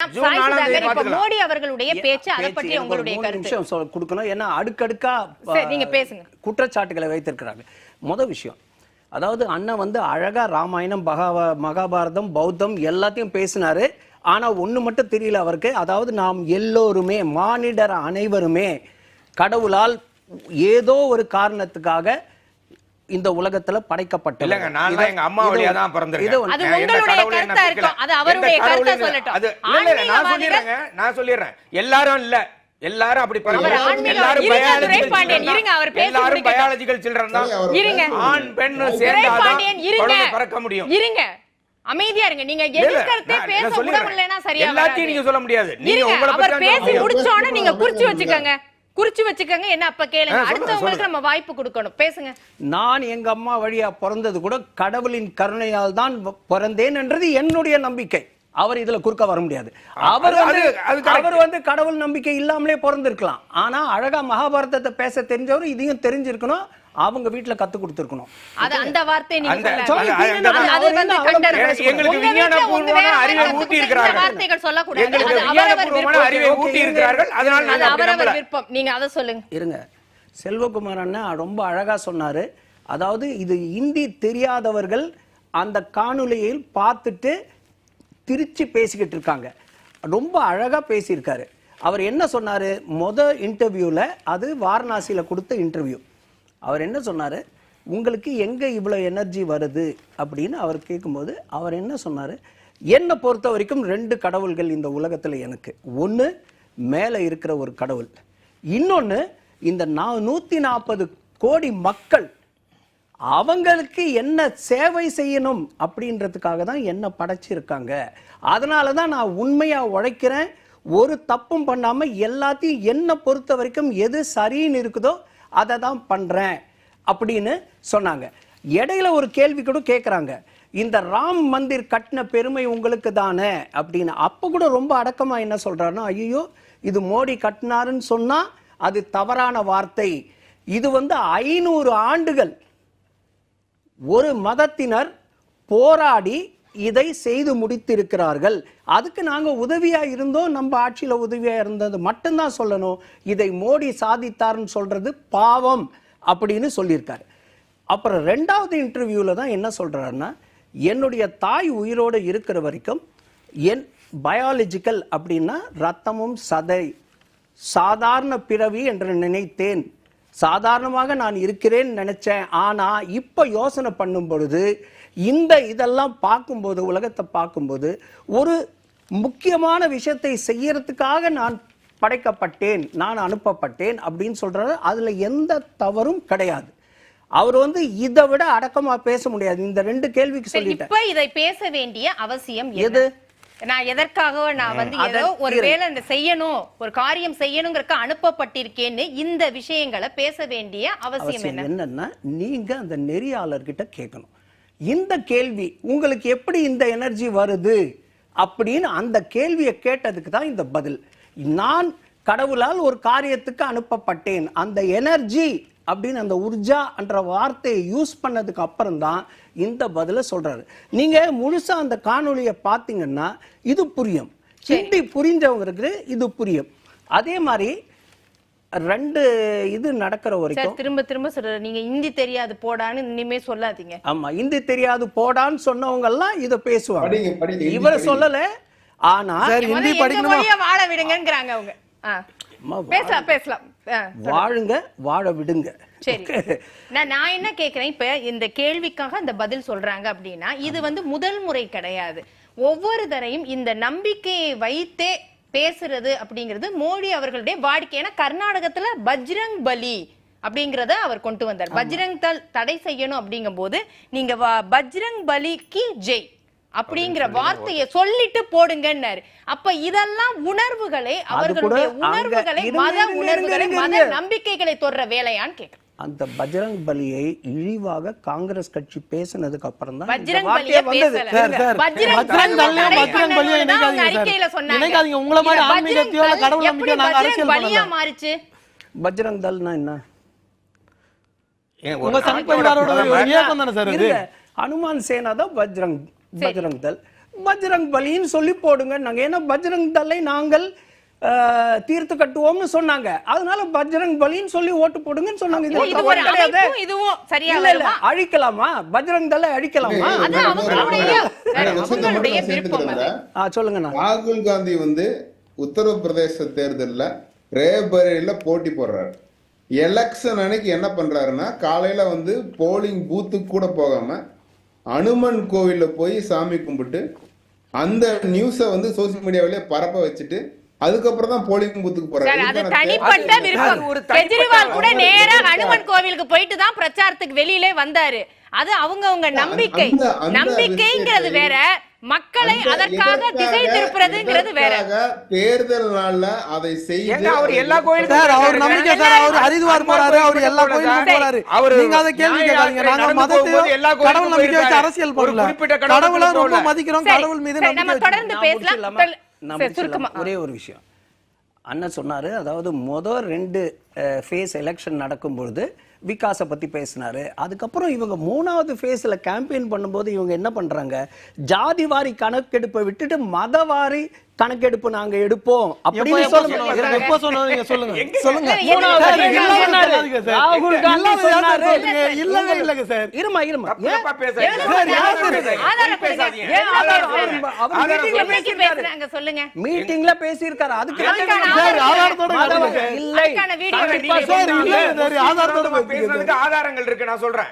மோடி அவர்களுடைய பேச்சு அதை பற்றி உங்களுடைய கருத்து கொடுக்கணும். ஏன்னா அடுக்கடுக்கா நீங்க பேசுங்க. குற்றச்சாட்டுகளை வைத்திருக்கிறாங்க. முதல் விஷயம், அதாவது அண்ணன் வந்து அழகா ராமாயணம் மகாபாரதம் பௌத்தம் எல்லாத்தையும் பேசினாரு. ஆனா ஒண்ணு மட்டும் தெரியல அவருக்கு, அதாவது நாம் எல்லோருமே மானிடர் அனைவருமே கடவுளால் ஏதோ ஒரு காரணத்துக்காக இந்த உலகத்துல படைக்கப்பட்ட எங்க அம்மா வழியா தான் பிறந்திருக்கேன். அது உங்களுடைய கருத்தா இருக்கும், அது அவருடைய கருத்தா சொல்லட்டும். நான் சொல்லிடுறேன், எல்லாரும் இல்ல, எல்லாரும் அப்படி எல்லாரும் பயாலஜிக்கல் சில்ட்ரன் தான். ஆண் பெண் சேர்ந்தாதான் குழந்தை பிறக்க முடியும். இருங்க, அமைதியா இருங்க. நீங்க எதிர்க்கறதே பேச முடியலனா சரியா எல்லாத்தையும் நீங்க சொல்ல முடியாது. நீங்க உங்களை பத்தி பேசி முடிச்சோனே நீங்க குறிச்சு வச்சுக்கங்க, குறிச்சு வச்சுக்கங்க. என்ன அப்ப கேளுங்க, அடுத்தவங்களுக்கு நம்ம வாய்ப்பு கொடுக்கணும். பேசுங்க. நான் எங்க அம்மா வழியா பிறந்தது கூட கடவுளின் கருணையால் தான் பிறந்தேன் என்றது என்னுடைய நம்பிக்கை. அவர் இதுல குறுக்க வர முடியாது. அவர் வந்து கடவுள் நம்பிக்கை இல்லாமலே பிறந்திருக்கலாம். ஆனா அழகா மகாபாரதத்தை பேச தெரிஞ்சவர் இதையும் தெரிஞ்சிருக்கணும், அவங்க வீட்டுல கத்து கொடுத்திருக்கணும். அது அந்த வார்த்தை நீங்க எங்களுக்கு விஞ்ஞானபூர்வமான அறிவை ஊட்டி இருக்கிறார்கள், வார்த்தைகள் சொல்ல கூடாது. எங்களுக்கு விஞ்ஞானபூர்வமான அறிவை ஊட்டி இருக்கிறார்கள். அதனால அது அவரவர் விருப்பம். நீங்க அத சொல்லுங்க. இருங்க, செல்வகுமார் அண்ணா ரொம்ப அழகா சொன்னாரு. அதாவது இது இந்தி தெரியாதவர்கள் அந்த காணொளியில் பார்த்துட்டு திருச்சி பேசிக்கிட்டு இருக்காங்க. ரொம்ப அழகா பேசியிருக்காரு. அவர் என்ன சொன்னாரு இன்டர்வியூல, அது வாரணாசியில கொடுத்த இன்டர்வியூ. அவர் என்ன சொன்னாரு, உங்களுக்கு எங்க இவ்வளவு எனர்ஜி வருது அப்படின்னு அவர் கேட்கும்போது அவர் என்ன சொன்னாரு, என்னை பொறுத்த வரைக்கும் 2 கடவுள்கள் இந்த உலகத்துல எனக்கு. ஒண்ணு மேல இருக்கிற ஒரு கடவுள், இன்னொன்னு இந்த 140 கோடி மக்கள், அவங்களுக்கு என்ன சேவை செய்யணும் அப்படின்றதுக்காக தான் என்ன படைச்சிருக்காங்க. அதனால தான் நான் உண்மையா உழைக்கிறேன், ஒரு தப்பும் பண்ணாம எல்லாத்தையும் என்ன பொறுத்த வரைக்கும் எது சரின்னு இருக்குதோ அதை தான் பண்றேன் அப்படின்னு சொன்னாங்க. இடையில ஒரு கேள்வி கூட கேட்குறாங்க, இந்த ராம் மந்திர் கட்டின பெருமை உங்களுக்கு தானே அப்படின்னு. அப்போ கூட ரொம்ப அடக்கமா என்ன சொல்றாருன்னா, ஐயோ இது மோடி கட்டினாருன்னு சொன்னா அது தவறான வார்த்தை. இது வந்து 500 ஆண்டுகள் ஒரு மதத்தினர் போராடி இதை செய்து முடித்திருக்கிறார்கள். அதுக்கு நாங்க உதவியா இருந்தோம், நம்ம ஆட்சியில உதவியா இருந்தது மட்டும்தான் சொல்லணும். இதை மோடி சாதித்தார்னு சொல்றது பாவம் அப்படின்னு சொல்லியிருக்காரு. அப்புறம் 2வது இன்டர்வியூல தான் என்ன சொல்றாருன்னா, என்னுடைய தாய் உயிரோடு இருக்கிற வரைக்கும் என் பயாலஜிக்கல் அப்படின்னா ரத்தமும் சதை சாதாரண பிறவி என்று நினைத்தேன், சாதாரணமாக நான் இருக்கிறேன் நினைச்சேன். ஆனா இப்ப யோசனை பண்ணும் பொழுது இதெல்லாம் பார்க்கும்போது, உலகத்தை பார்க்கும்போது, ஒரு முக்கியமான விஷயத்தை செய்யறதுக்காக நான் படைக்கப்பட்டேன், நான் அனுப்பப்பட்டேன் அப்படின்னு சொல்றாரு. அதுல எந்த தவறும் கிடையாது. அவர் வந்து இதை விட அடக்கமா பேச முடியாது. இந்த 2 கேள்விக்கு சொல்லிட்டேன். இப்ப இதை பேச வேண்டிய அவசியம் எது? நான் எதற்காக நான் வந்து ஏதோ ஒரு வேலை செய்யணும், ஒரு காரியம் செய்யணுங்கிறக்க அனுப்பப்பட்டிருக்கேன்னு இந்த விஷயங்களை பேச வேண்டிய அவசியம் என்னன்னா, நீங்க அந்த நெறியாளர்கிட்ட கேட்கணும், இந்த கேள்வி உங்களுக்கு எப்படி இந்த எனர்ஜி வருது அப்படின்னு. அந்த கேள்வியை கேட்டதுக்கு தான் இந்த பதில். நான் கடவுளால் ஒரு காரியத்துக்கு அனுப்பப்பட்டேன், அந்த எனர்ஜி அப்படின்னு அந்த உர்ஜா என்ற வார்த்தையை யூஸ் பண்ணதுக்கு அப்புறம் தான் இந்த பதில சொல்றாரு. நீங்க முழுசா அந்த காணொலியை பார்த்தீங்கன்னா இது புரியும், ஹிந்தி புரிஞ்சவங்களுக்கு இது புரியும். அதே மாதிரி 2 இது நடக்கிற வரைக்கும் திரும்ப திரும்ப சொல்றாரு, நீங்க ஹிந்தி தெரியாது போடான்னு இனிமே சொல்லாதீங்க. ஆமா, ஹிந்தி தெரியாது போடான்னு சொன்னவங்க எல்லாம் இத பேசுவாங்க, இவர சொல்லல. ஆனா ஹிந்தி படிக்கணும், வாழ விடுங்கங்கறாங்க அவங்க. பேசலாம் வாழுங்க, வாழ விடுங்க. சரி, நான் என்ன கேக்குறேன், இப்ப இந்த கேள்விக்காக அந்த பதில் சொல்றாங்க அப்படின்னா இது வந்து முதல் முறை கிடையாது. ஒவ்வொரு தரையும் இந்த நம்பிக்கையை வைத்தே பேசுறது அப்படிங்கிறது மோடி அவர்களுடைய வாடிக்கை. ஏன்னா கர்நாடகத்துல பஜ்ரங் பலி அப்படிங்கறத அவர் கொண்டு வந்தார். பஜ்ரங் தள் தடை செய்யணும் அப்படிங்கும் போது நீங்க பஜ்ரங் பலிக்கு ஜெய் அப்படிங்கிற வார்த்தையை சொல்லிட்டு போடுங்கன்னாரு. அப்ப இதெல்லாம் உணர்வுகளை, அவர்களுடைய உணர்வுகளை, மத உணர்வுகளை, மத நம்பிக்கைகளை தொடுற வேலையான்னு கேட்க. அந்த பஜ்ரங் பலியை இழிவாக காங்கிரஸ் கட்சி பேசினதுக்கு அப்புறம் தான் பஜ்ரங் பலியை பேசல. பஜ்ரங் பலியை அறிக்கையில சொன்னாங்க. உங்கள மாதிரி ஆன்மீகத்தையோ கடவுள் நம்பிக்கையோ நாங்க அரசியல் பலியா மாறிச்சு. பஜ்ரங் தல்னா என்ன? உங்க சங் பரிவாரோட இயக்கம் தானே சார் இது? ஹனுமான் சேனா தான் பஜ்ரங் தல். பஜ்ரங் பலின்னு சொல்லி போடுங்க நாங்க, ஏன்னா பஜ்ரங் தளை நாங்கள் தீர்த்து கட்டுவோம்னு சொன்னாங்க, அதனால பஜ்ரங் பலின்னு சொல்லி ஓட்டு போடுங்கன்னு சொன்னாங்க. இது ஒரு அமைப்பும் இதுவும் சரியா வருமா? அழிக்கலாமா? பஜ்ரங் தளை அழிக்கலாமா? அது அவங்களுடைய விருப்பம். சொல்லுங்க. ராகுல் காந்தி வந்து உத்தரப்பிரதேச தேர்தல்ல ரேபரேலில போட்டி போடுறாரு. எலெக்ஷன் அன்னைக்கு என்ன பண்றாருன்னா, காலையில வந்து போலிங் பூத்துக்கு கூட போகாம அனுமன் கோவில்ல போய் சாமி கும்பிட்டு அந்த நியூஸை வந்து சோசியல் மீடியாவிலே பரப்ப வச்சுட்டு அதுக்கப்புறம் தான் போலிங் பூத்துக்கு போறாரு. அது தனிப்பட்ட விருப்பம். கெஜ்ரிவால் கூட நேரா அனுமன் கோவிலுக்கு போயிட்டு தான் பிரச்சாரத்துக்கு வெளியிலே வந்தாரு. அது அவங்க நம்பிக்கை. நம்பிக்கைங்கிறது வேற, மக்களை அதற்காக திசை திருப்புறதுங்கிறது வேற. தேர்தல் நாள்ல அதை செய்ய அவர் எல்லா கோயிலுக்கும் சார் அவர் நம்பிக்கை சார், அவர் ஹரித்வார் போறாரு, அவர் எல்லா கோயிலுக்கும் போறாரு. நீங்க அதை கேள்வி கேட்காதீங்க. நாங்க மதத்தையும் கடவுள் நம்பிக்கை வச்சு அரசியல் பண்ணல. கடவுளை ரொம்ப மதிக்கிறோம், கடவுள் மீது நம்ம தொடர்ந்து பேசலாம். ஒரே ஒரு விஷயம் அண்ணன் சொன்னாரு, அதாவது முதல் 2 ஃபேஸ் எலெக்ஷன் நடக்கும் பொழுது விகாஸை பத்தி பேசினாரு. அதுக்கப்புறம் இவங்க 3வது ஃபேஸ்ல கேம்பெயின் பண்ணும்போது இவங்க என்ன பண்றாங்க, ஜாதி வாரி கணக்கெடுப்பை விட்டுட்டு மதவாரி கணக்கெடுப்பு நாங்க எடுப்போம் அப்படின்னு எப்ப சொன்னீங்க? சொல்லுங்க சொல்லுங்க. ராகுல் காந்தி சொன்னாரு. இல்லவே இல்லங்க சார். இருமா சொல்லுங்க. மீட்டிங்ல பேசியிருக்காரு. அதுக்கு ஆதாரங்கள் இருக்கு, நான் சொல்றேன்.